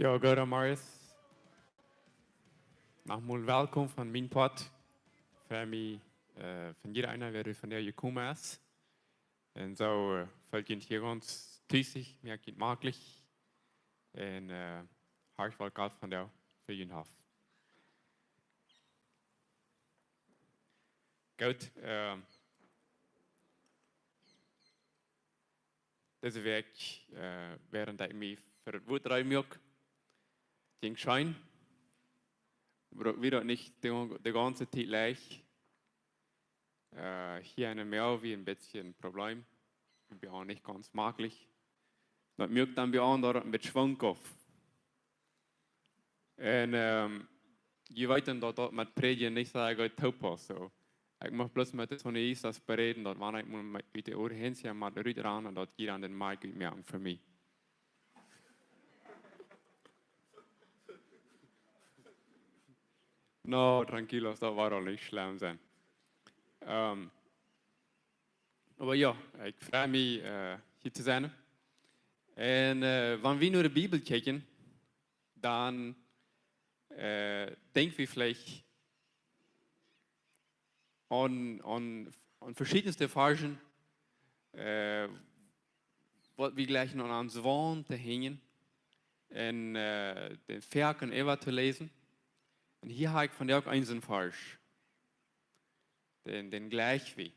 Ja, god Marius. Nogmaals welkom van mijn pad. Voor mij, van jeder einer, wer von der gekommen ist. Und so vergehen hier uns tüßig, mir geht möglich. Und hartelijk wel Gott von der für ihn Hof. Gut, deze week, während ik me voor het woord ruimjok, ging schein. Wieder nicht die ganze Zeit gleich. Hier eine Mail wie ein bisschen ein Problem. Ich bin auch nicht ganz maglich. Das merkt dann bei anderen mit Schwung auf. Und je weet dan dat met predigen niet zo goed toepast. So. Ik mag bloß met zo'n iets als bereden, dat wanneer ik met de oren heen zie, maar de ruit aan en dat hier aan den Mic uitmerken voor mij. No, tranquilos, dat war auch nicht schlimm sein. Aber ja, ich freue mich, hier zu sein. Und wenn wir nur die Bibel kijken, dann denken wir vielleicht an verschiedenste Versen, was wir gleich noch an der Wand hängen, und den Werken Eva zu lesen. Und hier habe ich von der auch einen Vers, den gleich wie,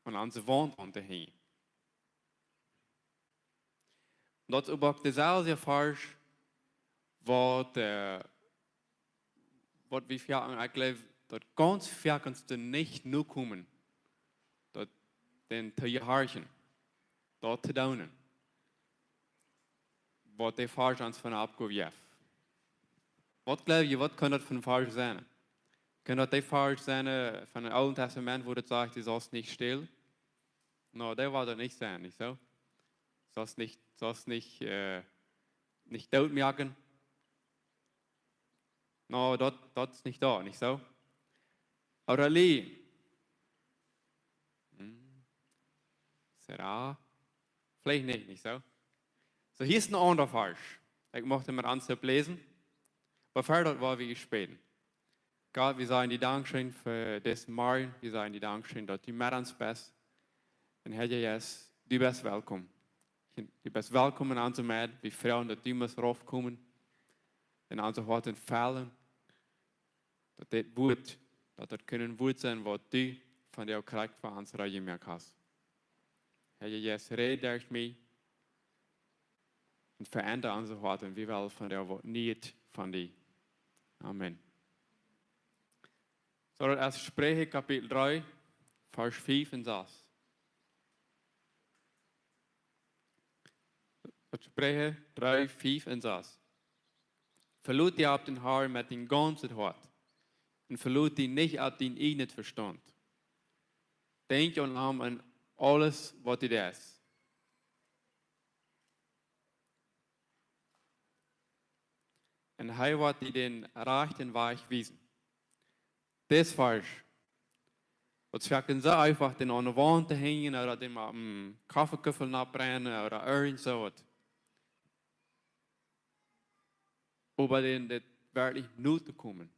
und an der Wand unterhängen. Dat is ook dezelfde vers wat we vragen, ik geloof dat ganz verkenste niet nu komen, dat den te jaarchen, dat te doen, wat de vers ons van opgegeven. Wat geloof je, wat kan dat van vers zijn? Kan dat de vers zijn van het Oude Testament, wo het zegt, je zal niet stil? Nou, dat was dat niet zijn, niet zo? Sollst nicht dort merken. No, das ist nicht da, nicht so? Oder Lee. Será? Vielleicht nicht so? So, hier ist ein anderer Vers. Ich möchte mal anzug lesen. Bevor dort war wir gespäten. Gott, wir sagen die Dankeschön für das Morgen. Wir sagen die Dankeschön, dass du mit uns bist. Und Herr Jesus, du bist willkommen. Du bist willkommen an unserem Erd. Wir freuen, dass du musst raufkommen. In unsere Worte fallen. Dass das Wort, dass das können Wort sein, was du von der Kraft für uns gemerkt hast. Herr Jesus, rede durch mich und verändere unsere Worte. Wir wollen von der Wort nicht von dir. Amen. So, das Sprüche Kapitel 3, Vers 5 und 6. Sprüche 3, 5 en 6. Verloot je op den Haar met den ganzen hart. En verloot je niet op den eigen verstand. Denk aan hem en alles wat hij is. En hij wordt je den rechten Weg wijzen. Das falsch. Het werken zo einfach den aan de wand te hängen oder den mal Kaffeeküffel nachbrennen oder irgend so was. Aber den wirklich nur zu kommen,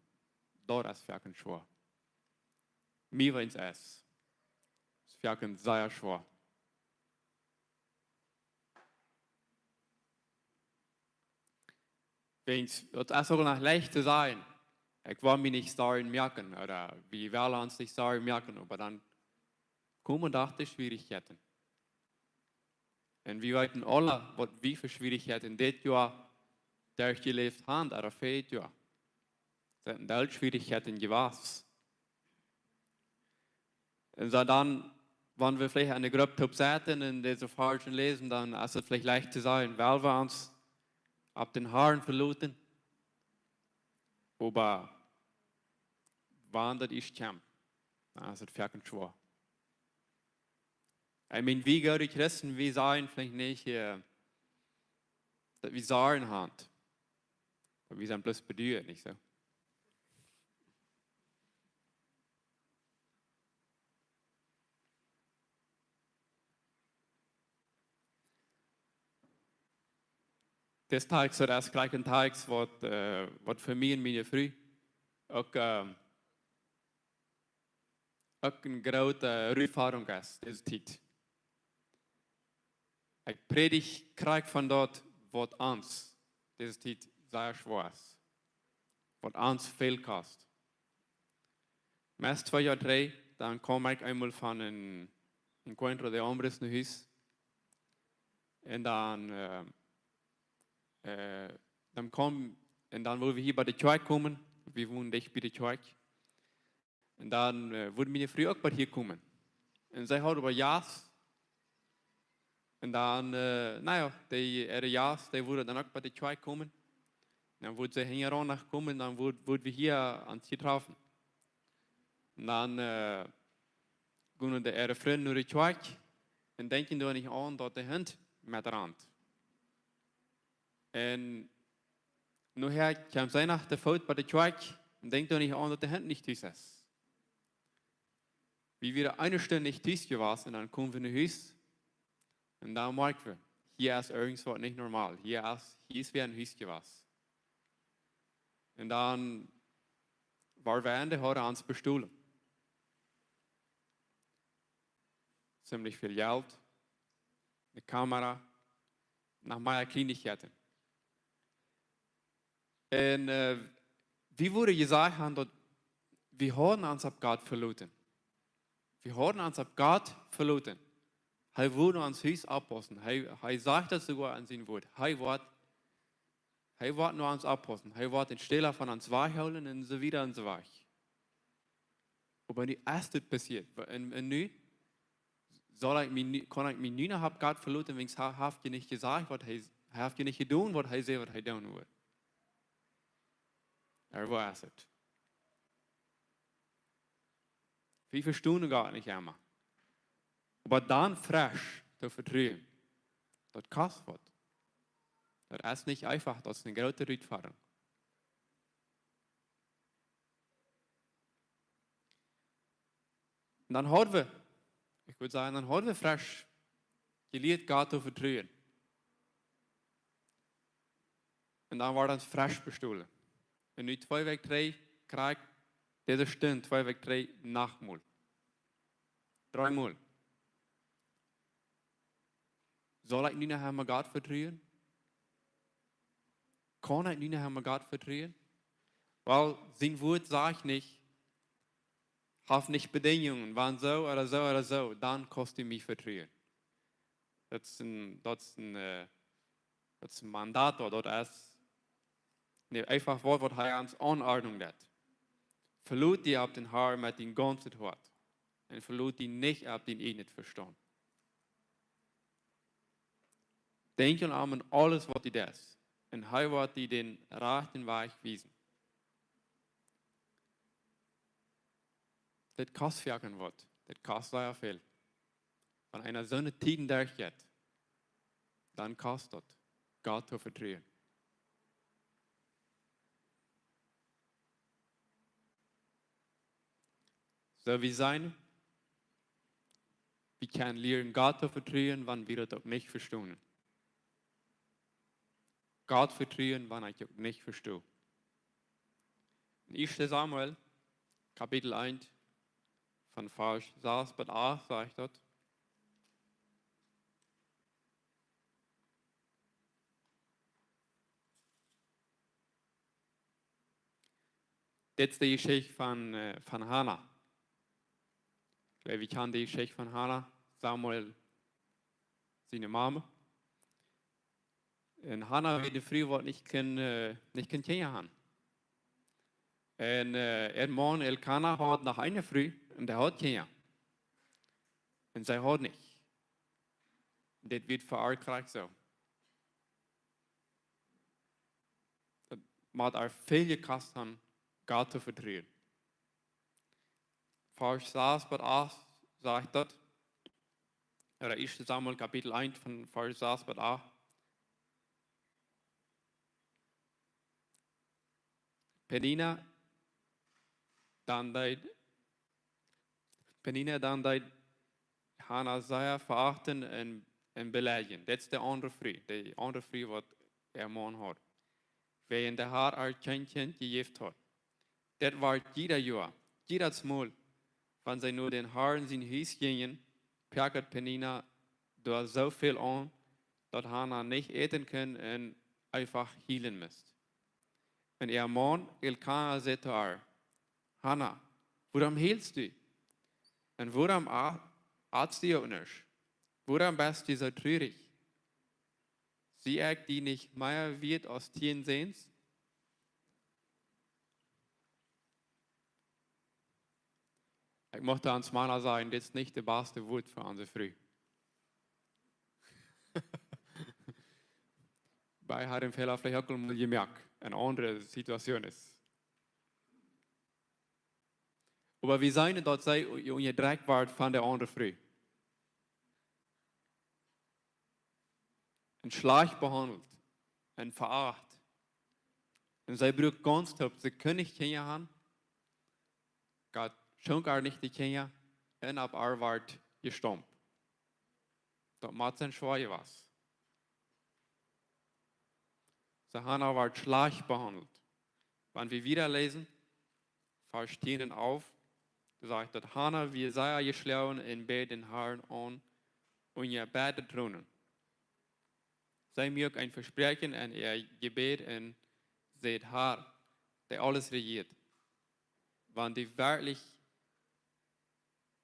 das ist wirklich schwer. Mir war es es. Es ist wirklich sehr schwer. Es ist auch noch leicht zu sein. Ich will mich nicht darin merken, oder wir wollen uns nicht darin merken, aber dann kommen doch die Schwierigkeiten. Und wir wissen alle, was wir für Schwierigkeiten das Jahr durchgelebt haben, oder fehlt ja. Das sind alle Schwierigkeiten gewesen. Und so dann, wenn wir vielleicht eine Gruppe sitzen und diese Versen lesen, dann ist es vielleicht leicht zu sein, weil wir uns ab den Haaren verloren. Aber wann das ist, dann ist es wirklich schwer. Ich meine, wie Gott Christen, wir sagen vielleicht nicht, dass wir Sorgen haben. Aber wir sind bloß bedeutet, nicht so? des Tag so das gleiche Tag, was für mich und meine Frau auch, auch eine große Erfahrung ist, diese Zeit. Ich predige, kriege von dort, was uns, diese Zeit sehr schwer ist, was uns viel kostet. Meist 2 oder 3, dann komme ich einmal von einem Encuentro de Hombres nach Hause. Und dann wollen wir hier bei der Kirche kommen. Wir wohnen dicht bei der Kirche. Und dann würden meine Frau auch bei hier kommen. Und sie hat aber Jas. Und dann, ihre Jas, die würden dann auch bei der Kirche kommen. Dann würden sie hier kommen, dann würden wir hier ans Ziel treffen. Und dann gehen ihre Freunde naar de Kirche und denken da nicht an, dass die Hand mit Rand. Und nachher kommt sie nach der Fout bei der Kirche und denkt da nicht an, dass die Hand nicht dies ist. Wie wir eine Stunde nicht dies gewesen und dann kommen wir nach Hause und dann merken wir, hier ist irgendwas nicht normal. Hier ist wie ein Haus gewesen. Und dann waren wir Ende, hat uns bestohlen. Ziemlich viel Geld, eine Kamera, nach meiner Kleinigkeiten. Und wie wurde gesagt, dass wir haben uns ab Gott verloren. Wir haben uns ab Gott verloren. Er würde uns Haus abpassen. Er sagt das sogar an sein Wort. Er wird nur uns abpassen. Er wird den Stiller von uns wegholen und so wieder und so weiter. Aber nicht erst das passiert. Und nun kann ich mich nicht ab Gott verloren, wenn er hat nicht gesagt, was er hat nicht getan, was er sagt, was er tun wird. Er weiß es. Wir verstehen gar nicht immer. Aber dann frisch zu vertrauen, das kostet was. Das ist nicht einfach, das ist eine große Herausforderung. Und dann haben wir, ich würde sagen, dann haben wir frisch gelernt, Gott zu vertrauen. Und dann war das frisch bestohlen. Und nu 2 Weg 3 krijg deze Stunde 2 Weg 3 nachtmaal. 3 Mal. Soll ich nicht nach einmal Gott vertrauen? Kann ich nicht nach einmal Gott vertrauen? Weil sein Wort sagt nicht, hab nicht Bedingungen, wann so oder so oder so, dann kostet mich vertrauen. Das ist ein Mandat, das ist einfach Wort, was er uns Anordnung hat. Verlot die ab den Haar mit den ganzen Hort. Und verlot die nicht ab den nicht verstanden. Denken an alles, was die das. Und er wird die den rechten Weg wiesen. Das kostet ja kein Wort. Das kostet sehr viel. Wenn einer so eine Zeit durchgeht, dann kostet das, Gott zu vertrauen. So wie sein, wir können lernen, Gott zu vertrauen, wenn wir das auch nicht verstehen. Gott vertrauen, wenn ich auch nicht verstehe. In 1. Samuel, Kapitel 1, von Vers 6 bis 8, sagt das. Das ist die Geschichte von Hannah. Wir kennen die Geschichte von Hannah, Samuel, seine Mama. Und Hannah wird früher nicht Kinder haben. Und ihr Mann Elkanah hat nach einer Früh und er hat Kinder. Und sie hat nicht. Das wird für euch so. Das macht auch viel gekostet haben, Gott zu vertrauen. Vers 6 bis 8 sagt das, oder 1. Samuel Kapitel 1 von Vers 6 bis 8. Penina dann deed Hannah sehr verachten en beleidigen. Dat is de andere vrouw. De andere vrouw wat der Mann hat. Während der Haar kein Kind gegift hat. Das war jeder Jahr, jedes Mal, wenn sie nur den Haaren sein Haus gingen, perkert Penina da so viel an, dass Hannah nicht eten kann und einfach hielen müsste. Und ihr Mann, Elkanah, sagte zu ihr, Hannah, warum hielst du? Und warum arzt du auch nicht? Warum bist du so traurig? Sie die nicht mehr wird aus Tieren sehens? Ich möchte ans Mann sagen, das ist nicht der beste Wort für unsere Früh. Bei Herrn Fehler vielleicht auch mal gemerkt, eine andere Situation ist. Aber wir sehen, dass sie ihr Dreck war von der anderen Früh. Und schlecht behandelt und verachtet. Und sie braucht ganz top, sie können nicht Kinder haben. Gott schenkt ihr nicht die Kinder und ab ihr ward gestorben. Das macht sein schwer was. So Hannah ward schlecht behandelt. Wenn wir wieder lesen, verstehen auf, sagt, dass Hannah wie sei geschlagen in Bett den Herrn an und ihr Bett tronen. Sei mir ein Versprechen an ihr Gebet und seht Herr, der alles regiert. Wenn die wirklich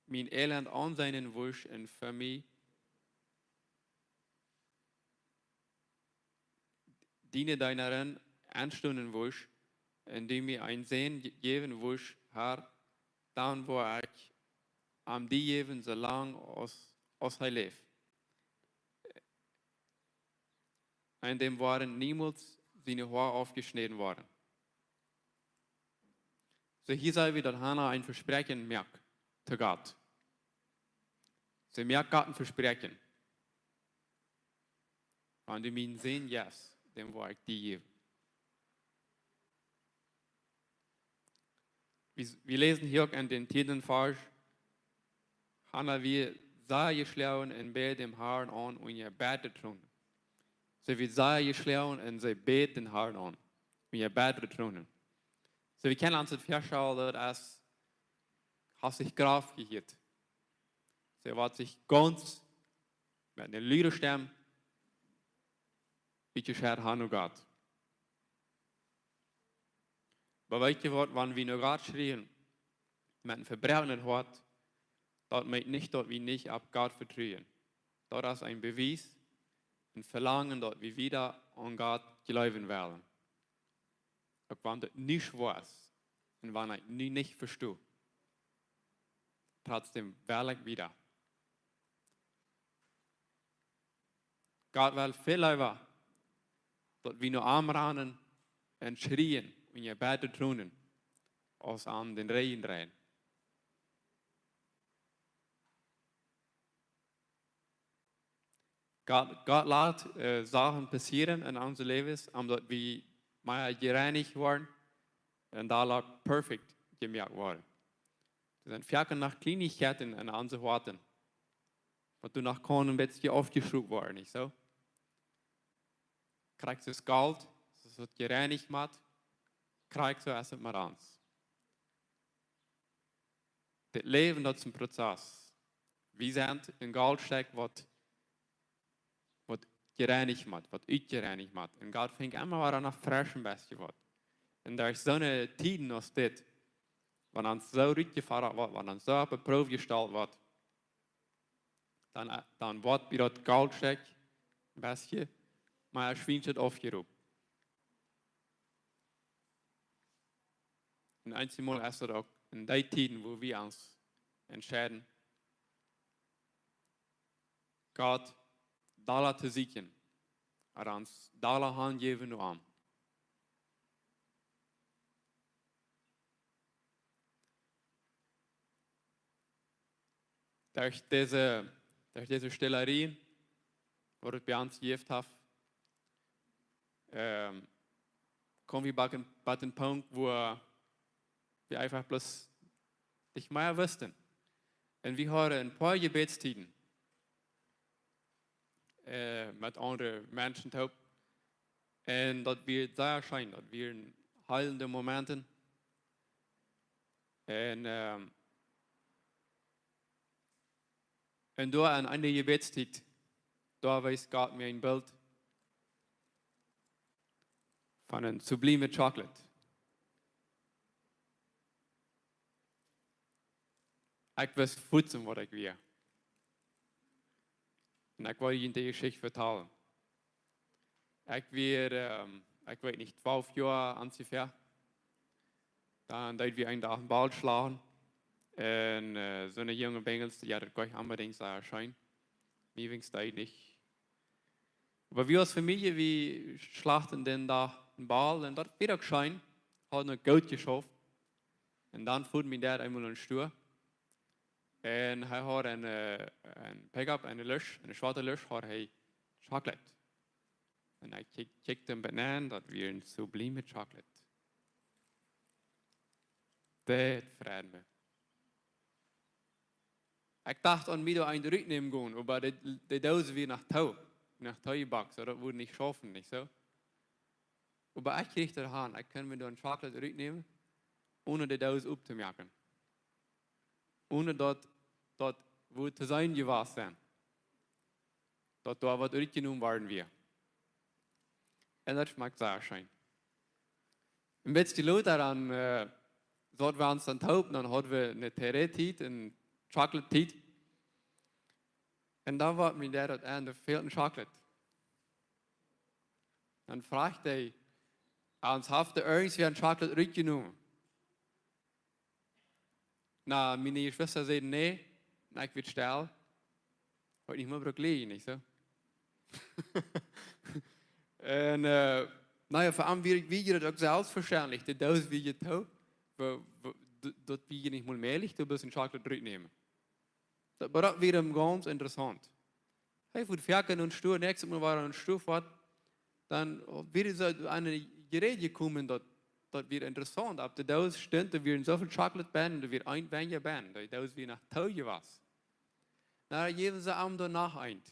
mein Elend an seinen Wunsch und für mich diene deinen anstunden Wunsch, indem mir ein Sehen geben Wunsch, Herr, dann wo ich am die geben, so lang aus er lebt. Und dem waren niemals seine Haare aufgeschnitten worden. So hier sei wieder Hannah ein Versprechen merkt zu Gott. Sie merkt Gott ein Versprechen. Und die mir sehen, yes, dem war ich die geben. Wir lesen hier auch in den Titeln Vers, Hannah wie sah geschlagen in Bett dem Herrn an und ihr betet tronen. So wie sah geschlagen und sie bet den Herrn an und ihr betet tronen. So wir können uns das vorstellen, als hat sich Graf gehört. Sie hat sich ganz mit einer Liederstimme wie geschert Hanno Gott. Aber weißt du was, wenn wir nur Gott schrien, mit einem verbrennenden Hort, das meint nicht, dass wir nicht auf Gott vertrauen. Das ist ein Beweis, ein Verlangen, dass wir wieder an Gott glauben werden. Auch wenn das nicht weiß und wenn ich nicht verstehe. Trotzdem will ich wieder. Gott will viel lieber, dass wir nur anrennen und schrien und ihr Bette tronen, als an den Regen drehen. Gott lässt Sachen passieren in unserem Leben, damit wir mehr gereinigt werden und da perfekt gemerkt werden. Das sind viele nach Kleinigkeiten in unseren Worten, was du nach ein bisschen aufgeschraubt worden, nicht so? Kriegst du das Geld, das wird gereinigt macht, kriegst du erst mal ans. Das Leben, das ist ein Prozess. Wir sind in Geld steckt, was gereinigt macht, was ich gereinigt macht. Und Gott fängt immer wieder nach frischem Besten wird. Und da ist so eine Zeit noch steht, wenn uns so rückgefahren wird, wenn uns so auf eine Probe gestellt wird, dann wird wieder das Geld steckt, ein bisschen, maar er schwingt aufgerufen. Und einmal ist es auch in den Zeiten, wo wir uns entscheiden, Gott Dollar zu siegen, uns Dollar handgeben und an. Durch diese Stellerien, wo ich bei uns gelebt habe, kommen wir bei den Punkt, wo wir einfach bloß nicht mehr wussten. Und wir haben ein paar Gebetstiden mit anderen Menschen En dat weer sehr schön, dat weer heilende Momenten. En door aan einde Gebetszeit, da weist Gott mir ein Bild von einem sublime Chocolate. Ich wist voedsel wat ik weer. En ik wil je die Geschichte vertellen. Ik weer, ik weet niet, 12 jaar ungefähr. Dann deed wir einen Tag einen Ball schlagen. Und so eine junge Bengels, ja, das kann ich unbedingt sehr schön. Mir wings da nicht. Aber wir als Familie, wir schlachten dann da einen Ball und das wieder geschehen. Hat noch gut geschafft. Und dann fuhr mir der einmal einen Stuhl. Und er hat ein Pickup, eine schwarze Lösch, hat er Chocolate. Und ich kickte ihn an, das wir ein sublime Chocolate. Das freut mich. Ich dachte an mir da einen rücknehmen gehen, aber die Dose wie nach Tau gebacken, so, das würde nicht schaffen, nicht so. Aber ich kriege das hin, ich kann mir da einen Chocolate rücknehmen, ohne die Dose aufzumerken. Ohne dort wo zu sein gewesen sein. Dort da was rückgenommen waren wir. Und das schmeckt sehr schön. Und wenn die Leute daran, dort waren es dann taub, dann hatten wir eine Terre-Tit, eine Chocolate-Tit. Und da war mir der dort an, da fehlt ein Chocolate. Dann fragte er, uns hafte irgendwie ein Chocolate rückgenommen. Na, meine Schwester sagt, nee, ich will still. Heute nicht mehr Brooklyn, nicht so? Und, naja, vor allem wie je das auch selbstverständlich, die Dose wie je tau, dort wie je nicht mal mehrlich, du bist ein Chocolate zurücknehmen. Aber das wäre ganz interessant. Hey, für die Ferken und Stuhl, nächstes Mal war er ein Stuhl fort, dann wird so eine Gerede kommen, dort wird interessant. Ab der Dose stimmt, da wird so viel Chocolate ban, da wird ein Banja ban, da Dose wie nach Tauge was. Na, jeden sie Abend danach ein.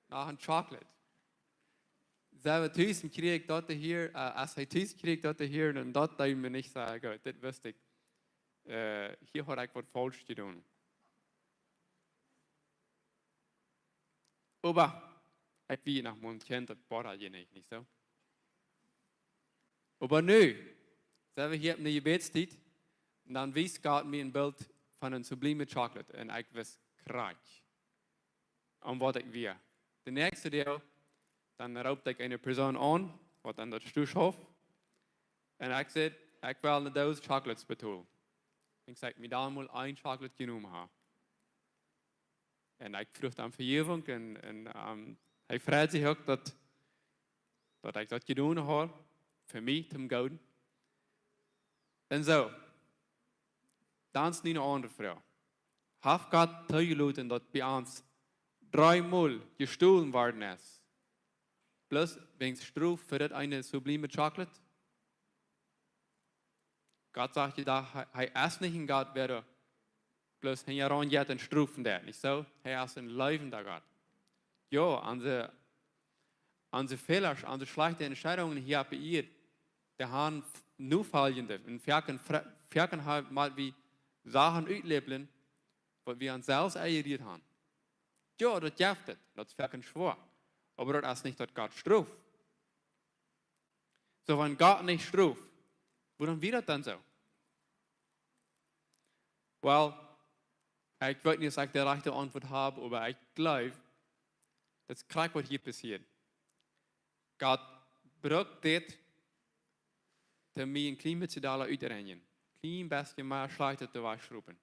Nach einem Chocolate. Selber Tüßen kriegt dort hier, als er Tüßen kriegt dort hier, und dort da ich mir nicht sagen, das wüsste ich. Hier hat ich was falsch getan. Aber ich will nach meinem Kind das Bord nicht so. Aber nö, selber hier eine Gebetszeit, und dann wies Gott mir ein Bild von einem sublimen Chocolate, und ich weiß krank. Und was ich will. Der nächste Teil, dann raubt ich eine Person an, was dann das Stuhl schafft, und ich sage, ich will eine Dose Chocolates betonen. Ich sage, mir da mal ein Chocolate genommen haben. Und ich frage dann Vergebung, und ich freut sich auch, dass ich das getan habe, für mich zum Guten. Und so, dann ist eine andere Frau. Hat Gott zugelassen, dass bei uns 3-mal gestohlen worden ist. Plus, wegen Strafe für das eine sublime Chocolate. Gott sagt ja da, er erst nicht in Gott wäre, plus er ran jetzt ein Strafen der, nicht so? Er ist ein lebender Gott. Ja, unsere Fehler, unsere schlechten Entscheidungen hier bei ihr, die haben nur fallende, und Ferken halt mal wie Sachen ausleben, was wir uns selbst erriert haben. Ja, das jaftet, das ist Ferken schwor. Aber das ist nicht, dass Gott straft. So, wenn Gott nicht straft, warum wird das dann so? Well, ich weiß nicht, ob ich die rechte Antwort habe, aber ich glaube, das ist gleich, was hier passiert. Gott braucht das, damit wir ein Klimazidaler uitrennen. Klein bisschen mehr schlechter zu schrauben.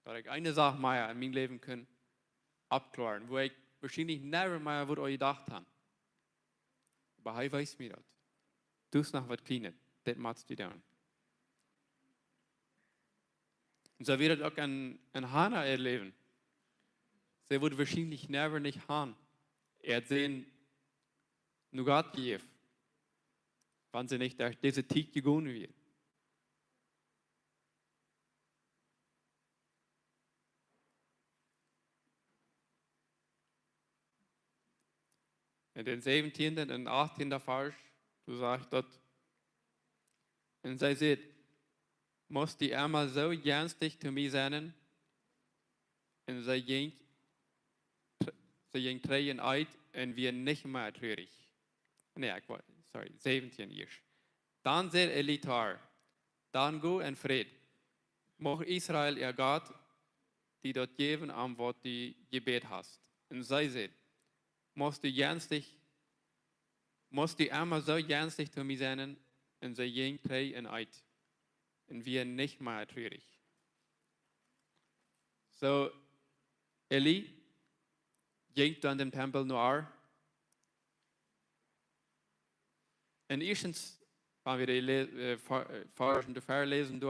Dass ich eine Sache mehr in meinem Leben kann abklären, wo ich wahrscheinlich never mehr würde euch gedacht haben. Aber er weiß mir das. Du hast noch was Kleines, das machst du dann. Und so wird es auch ein Hannah erleben. Sie wird wahrscheinlich never nicht haben. Er sehen, nur Gott gegeben, wenn sie nicht durch diese Tieg gegangen wird. In den 17. und 18. Vers, du sagst dort, und sie sagt, muss die einmal so ernstig zu mir sein, und sie ging Tränen uit und wir nicht mehr traurig. Nee, sorry, 17 Jahre. Dann sagt Elitar, dann go in Frieden. Mag Israel ihr Gott, die dort geben, am was die Gebet hast. Und sie sagt, muss die einmal so ernstig zu mir sein, und sie ging Tränen uit. Und wir nicht mehr traurig. So, Eli ging dann den Tempel Noar. Und erstens, wenn wir die forschende Verlesen, du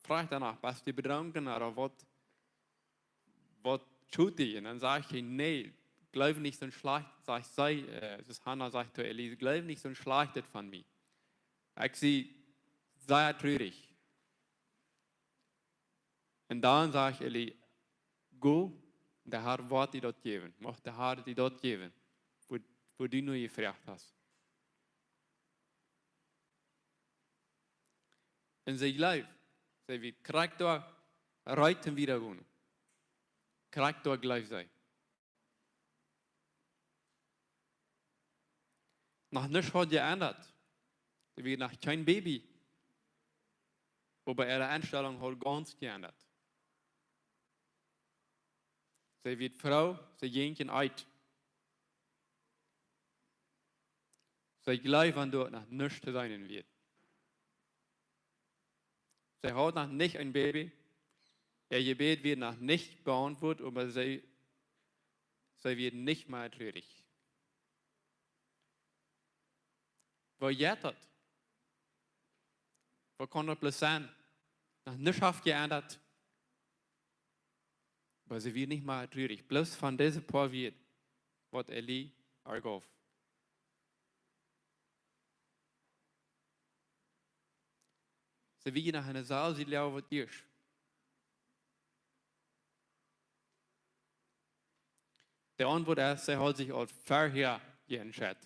fragst danach, was die bedanken oder was tut die? Und dann sage ich, nee, glaub nicht so ein schlecht, das Hannah sagt zu Eli, glaub nicht so ein schlechtes von mir. Ich sie, sei traurig. Und dann sage ich Eli, go, der Herr wird dir dort geben. Mag der Herr dir dort geben, wo du nur gefragt hast. Und sie glaubt, sie wird kriegt da reiten wieder wohnen. Kriegt da gleich sein. Noch nichts hat geändert. Sie wird noch kein Baby. Aber ihre Einstellung hat ganz geändert. Sie wird Frau, sie ging alt. Sie glaubt, wenn dort noch nichts sein wird. Sie hat noch nicht ein Baby. Ihr Gebet wird noch nicht beantwortet, aber sie wird nicht mehr traurig. Wo geht das? Wo kann das bloß sein? Noch nichts hat geändert. Aber sie wird nicht mehr traurig. Bloß von diesem paar wird, was Eli ergab. Sie wird nach einer Saal, sie laufen durch. Der Antwort ist, sie hat sich als vorher entschieden.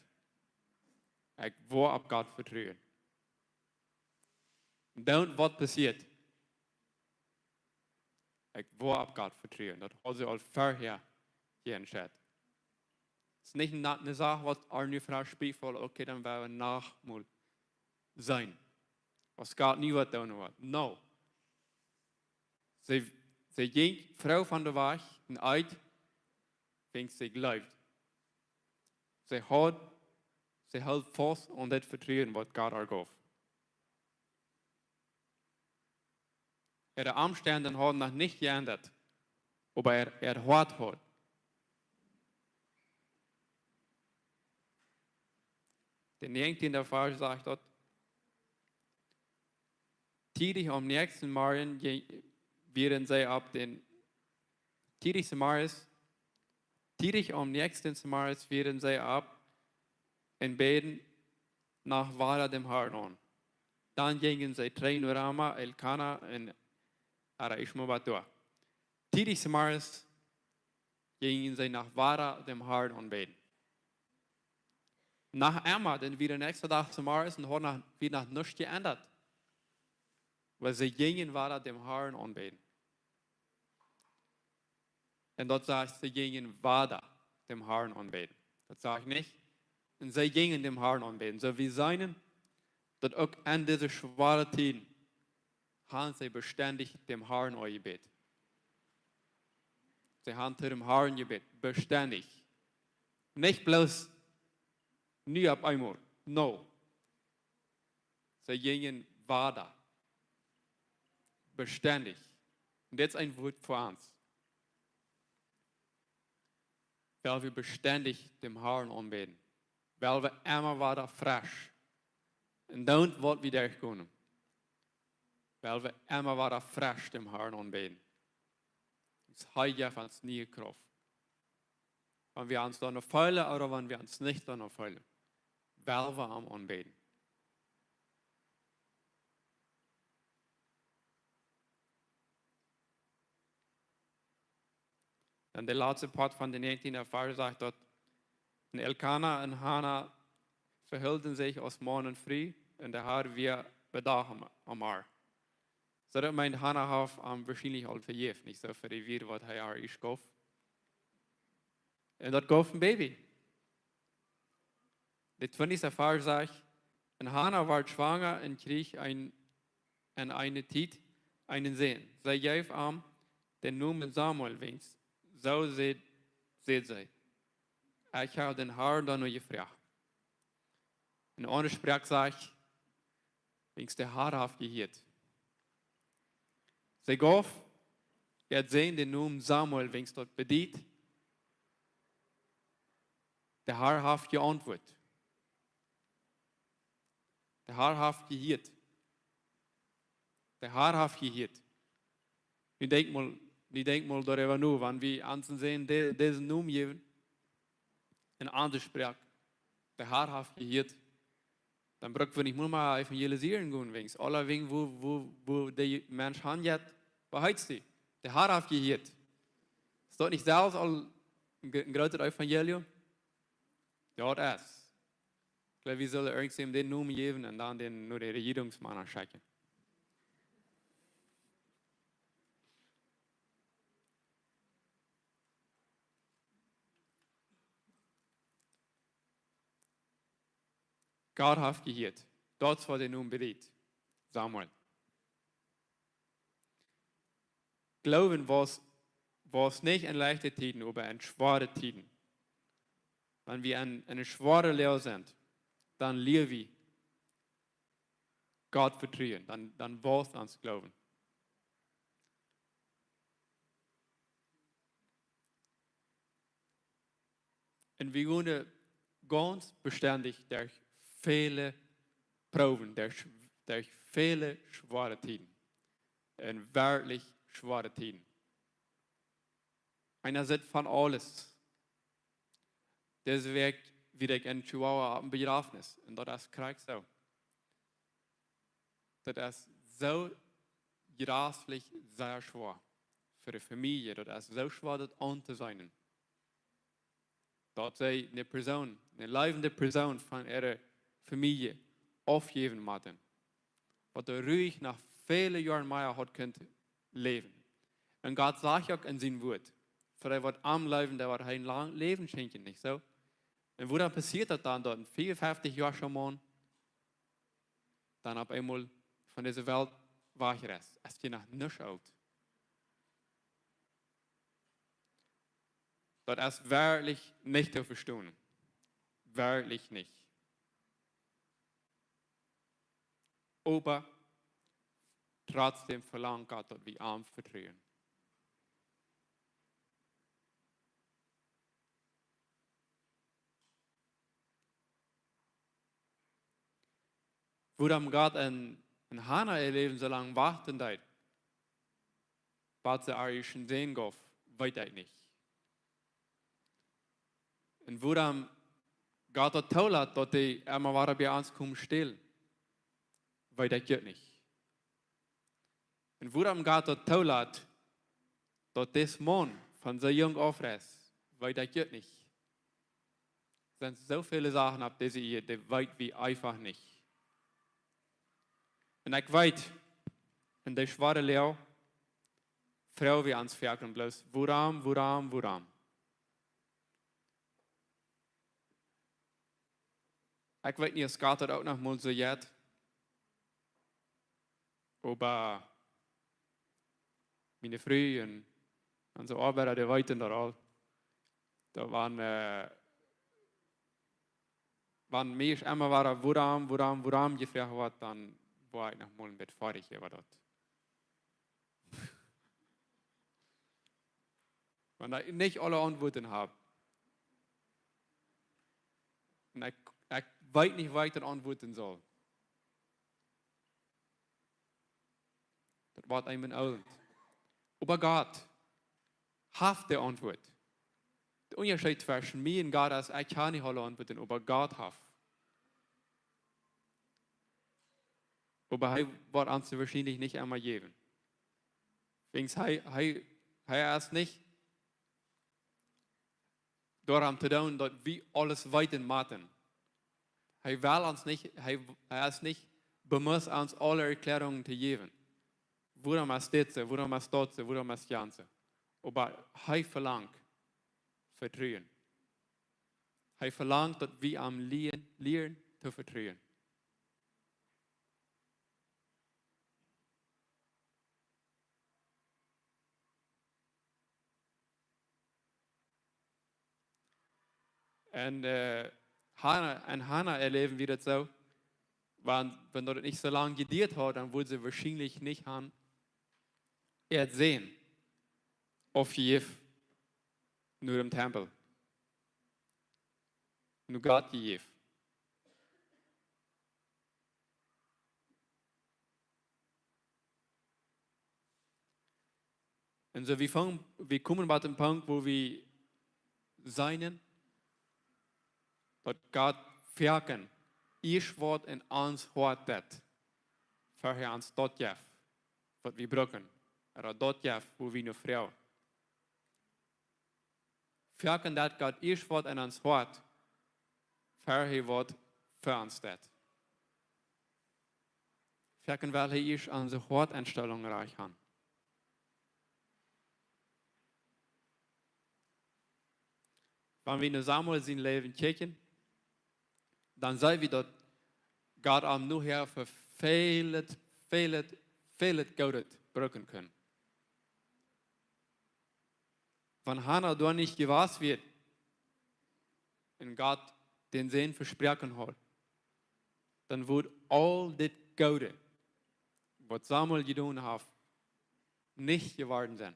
Ich war auf Gott vertrauen. Und dann, was passiert? Ich war auf Gott vertrauen. Das hat sie als vorher entschieden. Es ist nicht eine Sache, was eine Frau spielt, okay, dann werden wir nachmal sein. Was Gott nie wat tun wird. No. Sie ging, Frau van der Weg, und uit, wenn sie glaubt. Sie hält fast an das Vertrauen, was Gott ergab. Ihre Umstände haben noch nicht geändert, aber er hat. Der 19. Vers sagt dort, tidig am nächsten Morgen werden sie ab den tidig am nächsten Morgen werden sie ab und beten nach Wara dem Herrn an. Dann gingen sie Train Rama, Elkana und Araishmabatua. Tidig morgens gingen sie nach Wara dem Herrn an beten. Nach einmal, dann wieder nächsten Tag zum Morgens und haben wieder nichts geändert. Weil sie gingen Wara dem Herrn anbeten. Und dort sagt sie gingen Wara dem Herrn anbeten. Das sage ich nicht. Und sie gingen dem Herrn anbeten. So wie seinen, dass auch an diese schweren Zeiten haben sie beständig dem Herrn angebetet. Sie haben zu dem Herrn gebetet, beständig. Nicht bloß nie auf einmal. No. Sie gingen weiter. Beständig. Und jetzt ein Wort für uns. Weil wir beständig dem Herrn anbeten. Weil wir immer weiter frisch. Und dann wird wir durchkommen. Weil wir immer weiter frisch dem Herrn anbeten. Das heiligt uns nie Kraft. Wenn wir uns da noch feilen oder wenn wir uns nicht da noch feilen. Weil wir am Anbeten. Dann der letzte Part von den 19. Vers sagt dort, Und Elkanah und Hannah verhielten sich aus morgen früh und der Herr wir bedacht am Mar. So dat meint Hannah hat wahrscheinlich al vergeven, nicht so für die Wier, was er ist gaf. Und dat gaf ein Baby. Der 20. Vers sagt, und Hannah war schwanger und krieg eine Zeit einen Sohn. Sie gab ihm den Namen Samuel wenigstens. So seht sie. Ich habe den Herrn dann noch gefragt. Und ohne Sprach sagt, wenigstens der Herr hat gehört. Sie gab, hat sehen den Namen Samuel wenigstens dort bedient. Der Herr hat geantwortet. Der Herr hat gehört. Der Herr hat gehört. Ich denk mal darüber nach, wenn wir ansehen, diesen Namen geben, ein anderes Sprach, der Herr hat gehört, dann brauchen wir nicht nur mal evangelisieren gehen, wenigstens. Alle wegen, wo der Mensch handelt, beheizt sie. Der Herr hat gehört. Ist das nicht selbst ein größeres Evangelium? Ja, das ist. Ich glaube, wir sollen irgendjemandem den Namen geben und dann nur den Regierungsmann schicken. Gott hat gehört. Dort war der Namen bereit. Samuel. Glauben war es nicht in leichten Zeiten, aber in schweren Zeiten. Wenn wir in einer schweren Lehre sind, dann lernen wir Gott vertrauen. Dann war es uns Glauben. Und wir gehen ganz beständig durch viele Proben, durch viele schwere Zeiten. Und wirklich schwere Zeiten. Einer sieht von alles. Deswegen wieder in Chihuahua am Begrafnis. Und das ist Krieg so. Das ist so grauslich sehr schwer. Für die Familie, das ist so schwer, das anzusehen. Dort sei eine Person, eine lebende Person von ihrer Familie aufgeben müssen. Was er ruhig nach vielen Jahren mehr hat können leben. Und Gott sagt auch in seinem Wort, für er wird am Leben, der wird ein langes Leben schenken, nicht so? Und wo dann passiert das dann dort, 54 Jahre schon mal, dann auf einmal von dieser Welt war ich es. Es geht noch nicht alt. Das ist wirklich nicht zu verstehen. Wirklich nicht. Aber trotzdem verlangt Gott, dass wir ihm vertrauen. Warum Gott in Hannah ihr Leben so lange warten hat, was sie eigentlich schon sehen darf, weiß ich nicht. Und warum Gott das toll hat, dass die immer wieder bei uns kommen still, weiß ich nicht. Und warum Gott das toll hat, dass das Mann von so jung aufreißt, weiß ich nicht. Es sind so viele Sachen, ab die sie hier, die weiß wie einfach nicht. Und ich weiß, in der schwere Lehre, Frau wie ans Werk und bloß, warum? Ich weiß nicht, es geht das auch noch mal so jetzt. Aber meine Frau und so Arbeiter, die weiten da all. Da waren mich immer warum gefragt wird, dann war ich noch mal ein bisschen fertig über dort. Wenn ich nicht alle Antworten habe. Und ich weiß nicht, was ich dann antworten soll. Das war ein Abend. Aber Gott hat die Antwort. Der Unterschied zwischen mir und Gott ist, ich kann nicht alle antworten, aber Gott hat. Aber er wird uns wahrscheinlich nicht einmal geben. Deswegen er ist nicht daran zu tun, dass wir alles weitermachen. Hij will uns nicht, hij ist nicht bemüht, uns alle Erklärungen zu geben. Worum ist das, worum ist das, worum ist das Ganze. Aber er verlangt Vertrauen. Er verlangt, dass wir am lernen zu vertrauen. Und Hannah erleben wir das so, wenn das nicht so lange gedauert hat, dann würde sie wahrscheinlich nicht haben sehen, auf Jeff, nur im Tempel. Nur Gott Jeff. Und so wir kommen bei dem Punkt, wo wir sein, dass Gott wirken, ich Wort in uns hört das. Vorher uns dort Jeff, was wir brauchen. Oder dort Jeff, wo wir eine Frau. Wirken, dass Gott ich Wort in uns hört, vorher Wort für uns das. Wirken, weil ich unsere Worteinstellung erreicht habe. Wenn wir in Samuel sein Leben checken, dann sehen wir, dass Gott am nur her für viele Gott brauchen können. Wenn Hannah dort nicht gewahr wird, und Gott den Sehen versprechen hat, dann wird all das Gute, was Samuel getan hat, nicht geworden sein.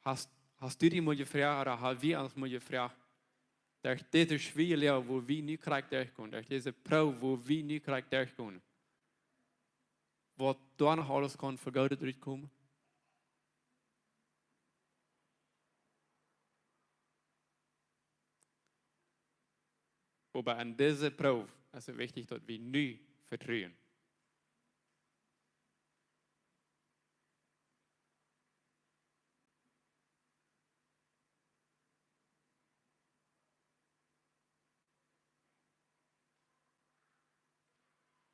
Hast du die mal gefragt, oder haben wir uns mal gefragt, durch diese Schwierigkeit, wo wir nicht korrekt durchkommen, durch diese Probe, wo wir nicht korrekt durchkommen, was da noch alles kann für Gott durchkommen? Aber an dieser Probe ist es wichtig, dass wir nie vertrauen.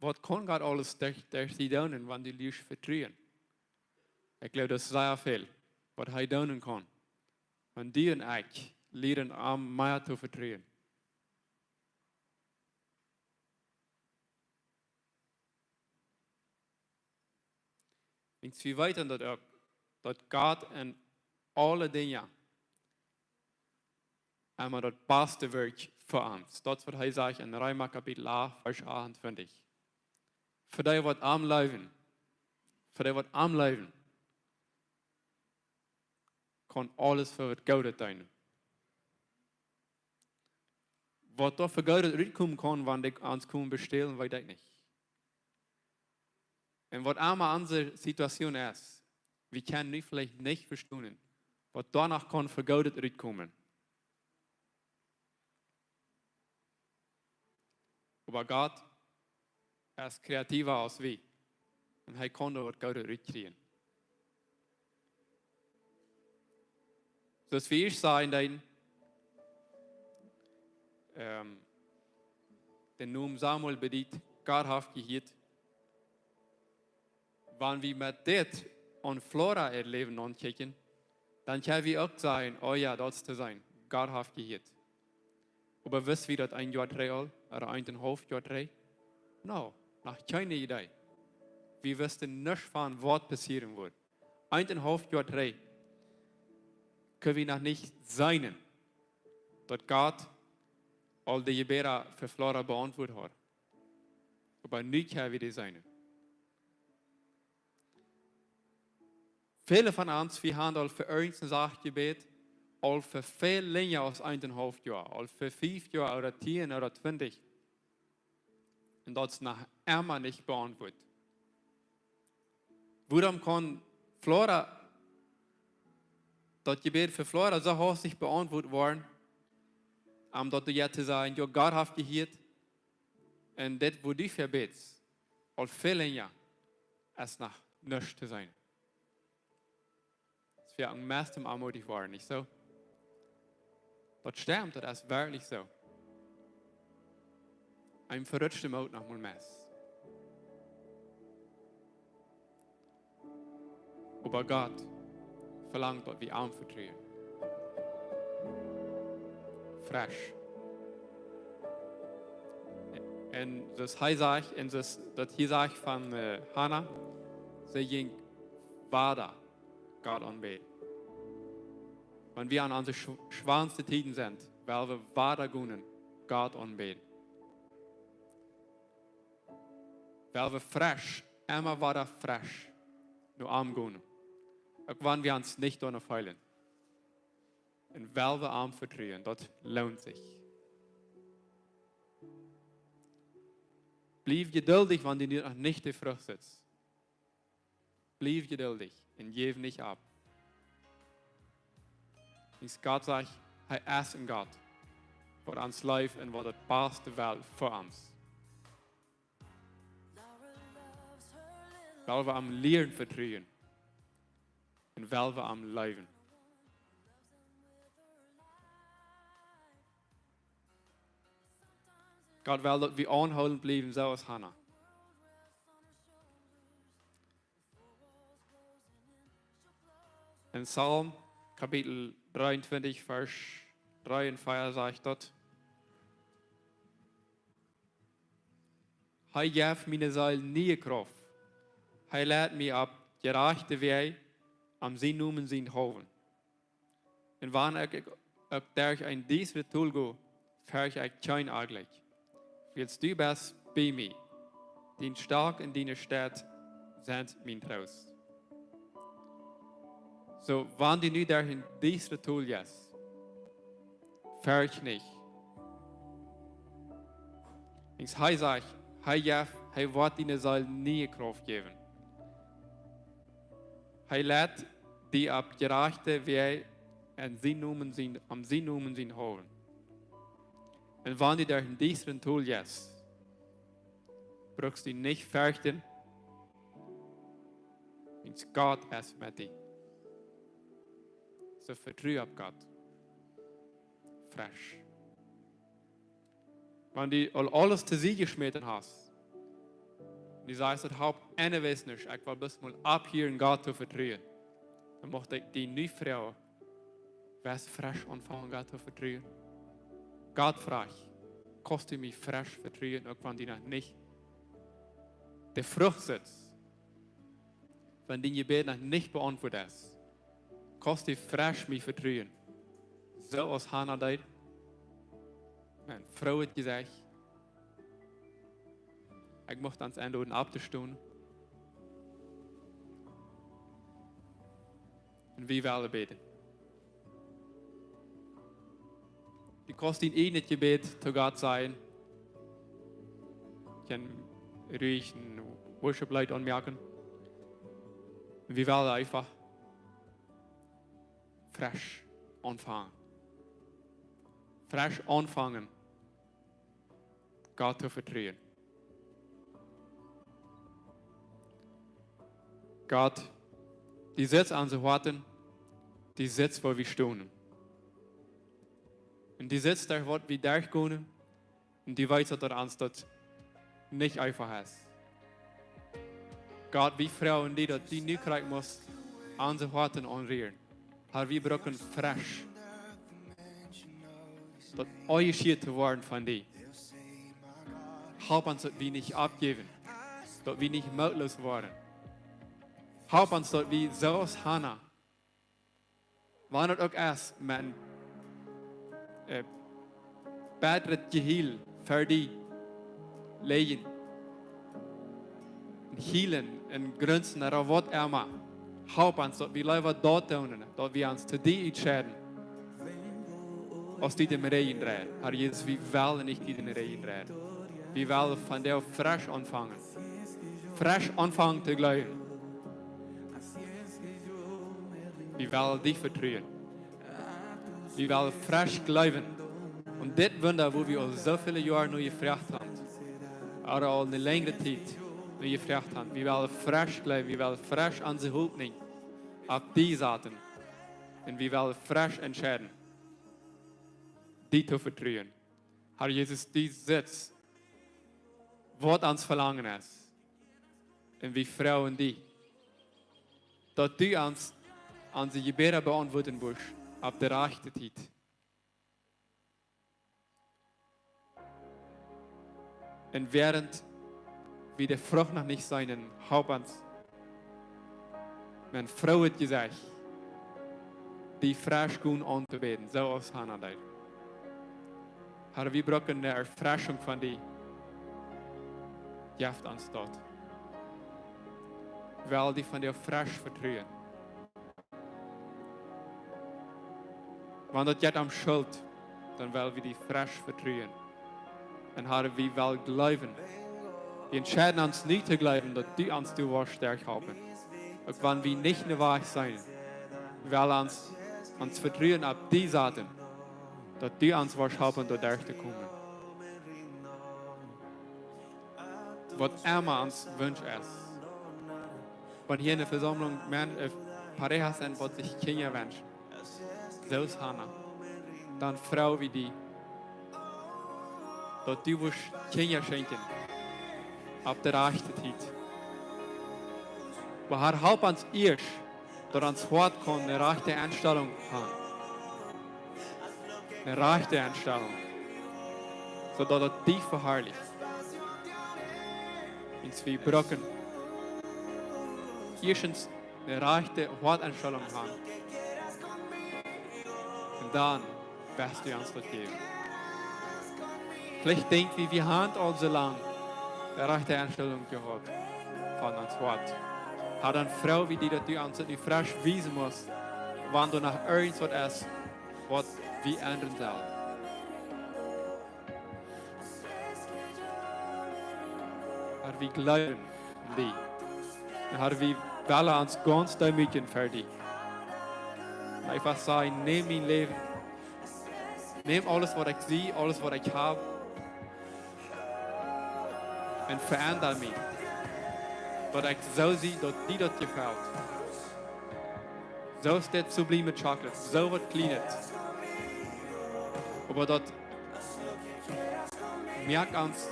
Was kann Gott alles durch sie tun, wenn die Leute vertrauen? Ich glaube, das ist sehr viel, was er tun kann. Wenn die und ich lernen, am mehr zu vertrauen. Und wir wissen, dass Gott in alle Dinge einmal das beste Werk für uns. Das, was er sagt in Römer Kapitel 8, Vers 28. Für die, was am Leben, kann alles für das Gute tun. Was da für Gute rauskommen kann, wenn die uns kommen bestehlen, weiß ich nicht. Und was einmal unsere Situation ist, wir können vielleicht nicht verstehen, was danach kann für Gute rauskommen. Aber Gott ist kreativer als wir. Und er kann da was Gutes rauskriegen. Dus wie ich sage, den Namen Samuel bedient, Gott hat gehört, wenn wir mit das und Flora erleben und kicken, dann können wir auch sagen, oh ja, das zu sein, Gott hat gehört. Aber wissen wir, dass ein Jahr 3 oder 1,5 Jahr 3? No, noch keine Idee. Wir wissen nicht, von was passieren wird. 1,5 Jahr 3 können wir noch nicht sein, dass Gott all die Gebete für Flora beantwortet hat. Aber nicht können wir das sein. Viele von uns, wir haben all für uns eine Sache gebetet, all für viel länger als 1,5 Jahre, all für 5 Jahre oder 10 oder 20. Und das ist noch immer nicht beantwortet. Warum kann Flora, das Gebet für Flora so häufig beantwortet worden, dass du jetzt sagen, ja, Gott hat gehört, und das, wo du verbetest, all viel länger, ist noch nicht zu sein. dass wir am meisten armutig waren, nicht so? Das stimmt, das ist wirklich so. Ein verrutschter Mut noch mal mehr. Aber Gott verlangt, dass wir anvertrauen. Fresh. En dus hij zegt, en dus dat hij zegt van Hannah, ze ging weiter Gott anbeten. Wenn wir an unsere schwanste Tiden sind, weil wir weiter können, Gott anbeten. Weil wir fresh, immer weiter fresh, nur angehen. Auch wenn wir uns nicht unterfallen. Und weil wir arm vertrauen, das lohnt sich. Bleib geduldig, wenn du noch nicht die Frucht sitzt. Bleib geduldig und gib nicht ab. Und Gott sagt, er ist in Gott, für uns Leben und für die beste Welt für uns. Weil wir am Lehren vertrauen und weil wir am Leben. Gott will, dass wir anhalten bleiben, so als Hannah. In Psalm, Kapitel 23, Vers 3 und 4 sagt dort, Hij geeft meine Seele nie Kraft. Hij leidt mich ab gerechte Weg am Sinn noemen zijn hoven. En wanneer ik durch ein diese Tool go, verg ich kein Agleich. Willst du bist bei mir, den stark in deiner Stadt sind mein Trost. So, wenn du nu durch diese Tool jetzt, verg nicht. Und hij sagt, hij wird deine Seele nie Kraft geben. Hij lädt die ab gerechte Weg am Sinn noemen zijn hoven. Und wenn du durch diesen Tool jetzt, brauchst du nicht fürchten, und Gott ist mit dir. So vertraue auf Gott. Fresh. Wenn du alles zu sie geschmissen hast, und du sagst, ich habe eine Weise nicht, ich will bis mal ab hier in Gott zu vertrauen, dann möchte ich die neue Frau, wer fresh anfangen, Gott zu vertrauen. Gott fragt, kannst du mich fresh vertrauen, auch wenn du noch nicht die Frucht sitzt, wenn dein Gebet noch nicht beantwortet ist, kannst du fresh mich vertrauen. So als Hannah deed, meine Frau hat gesagt, ich möchte ans Ende abzustehen. Und wir wollen beten. Du kannst in ein Gebet zu Gott sein. Ich kann ruhig ein Worship-Lied anmerken. Und wir wollen einfach fresh anfangen. Fresh anfangen, Gott zu vertrauen. Gott, die sitzt an den Worten, die sitzt, wo wir stehen. Und die sitzt da, wo wir durchgehen, und die weiß, dass uns das nicht einfach ist. Gott, wie Frauen, die nicht kriegen muss, an den Worten anrühren. Aber wir brauchen fresh. Das engagiert zu werden von dir. Help uns, dass wir nicht abgeben, dass wir nicht mutlos werden. Help uns, dass wir so als Hannah, wann es auch ist, mit einem besseren Gehirn für die legen, healen, und Grenzen, oder was immer. Help uns, dass wir lieber dort tun, dass wir uns zu dir entscheiden. Als die dem Regen drehen. Herr Jesus, wir wollen nicht die den Regen drehen. Wir wollen von dir fresh anfangen. Fresh anfangen zu glauben. Wir wollen dich vertrauen. Wir wollen fresh glauben. Und das Wunder, wo wir all so viele Jahre nur gefragt haben, oder all eine längere Zeit nur gefragt haben, wir wollen fresh glauben, wir wollen fresh an sie Hoffnung auf die Seiten Und wir wollen frisch entscheiden, die zu vertrauen. Herr Jesus, die Sitz, was uns verlangen ist. Und wir freuen die, dass du uns unsere Gebete beantworten wirst, auf der rechten Zeit. Und während wir die Frucht noch nicht sein, haupt uns, meine Frau hat gesagt, die frisch gut anzubeten, so aus Hannah. Herr, wir brauchen eine Erfrischung von dir. Geeft uns dort. Weil die von dir frisch vertrauen. Wenn das jetzt am Schuld, dann wollen wir die frisch vertrauen. Und Herr, wir wollen glauben. Wir entscheiden uns nicht zu glauben, dass du uns die Wahrheit stärker haben. Auch wenn wir nicht in der Wahrheit sein, wir wollen uns vertrauen auf die Sachen, dass du uns Wahrheit haben, dort zu kommen. Was immer uns wünscht ist. Wenn hier in der Versammlung Pareja sind, was sich Kinder wünschen, so ist Hannah, dann Frau wie die, dass du wirst Kinder schenken, auf der rechten Zeit. Aber Herr, halb uns erst, dass uns Wort kann, eine rechte Einstellung haben. Eine rechte Einstellung. Sodass er dich verherrlicht. Und wir brauchen erstens eine rechte Worteinstellung haben. Und dann wirst du uns das geben. Vielleicht denken wir haben all so lange eine rechte Einstellung gehabt von uns Wort. Hat eine Frau wie die, dass du uns nicht frisch wiesen musst, wann du nach irgendwas ist, was wir ändern sollen. Herr, wir glauben an dich. Herr, wir wollen uns ganz demütigen für dich. Einfach sagen, nimm mein Leben. Nimm alles, was ich sehe, alles, was ich habe. Und verändere mich. Dass ich so sehe, dass dir das gefällt. So ist das sublime Chocolate, so wird kleines. Aber das merkt uns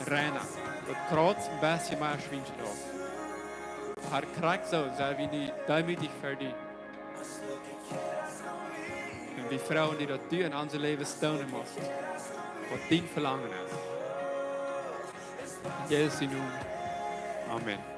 reiner. Das trotz ein bisschen mehr schwingt drauf. Herr, kriegt so, sei wie die demütig für dich. Und die Frauen, die das du in unser Leben stellen musst, was dein Verlangen ist. In Jesu Namen. Amen.